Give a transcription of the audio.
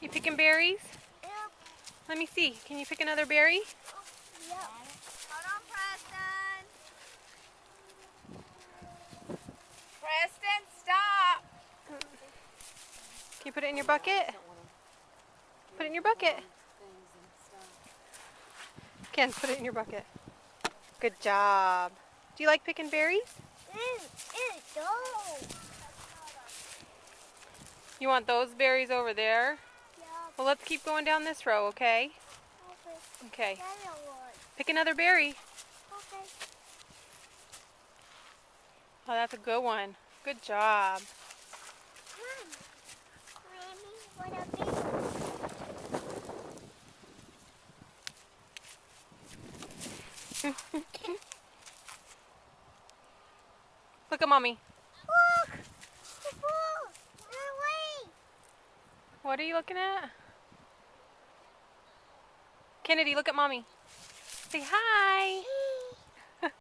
You picking berries? Yep. Let me see. Can you pick another berry? Yep. Hold on, Preston. Preston, stop. Can you put it in your bucket? Put it in your bucket. Ken, put it in your bucket. Good job. Do you like picking berries? No. You want those berries over there? Yep. Well, let's keep going down this row, okay? Okay. Okay. Pick another berry. Okay. Oh, that's a good one. Good job. Mom, Mommy, Look at Mommy. Look! The ball! Away! What are you looking at? Kennedy, look at Mommy. Say hi.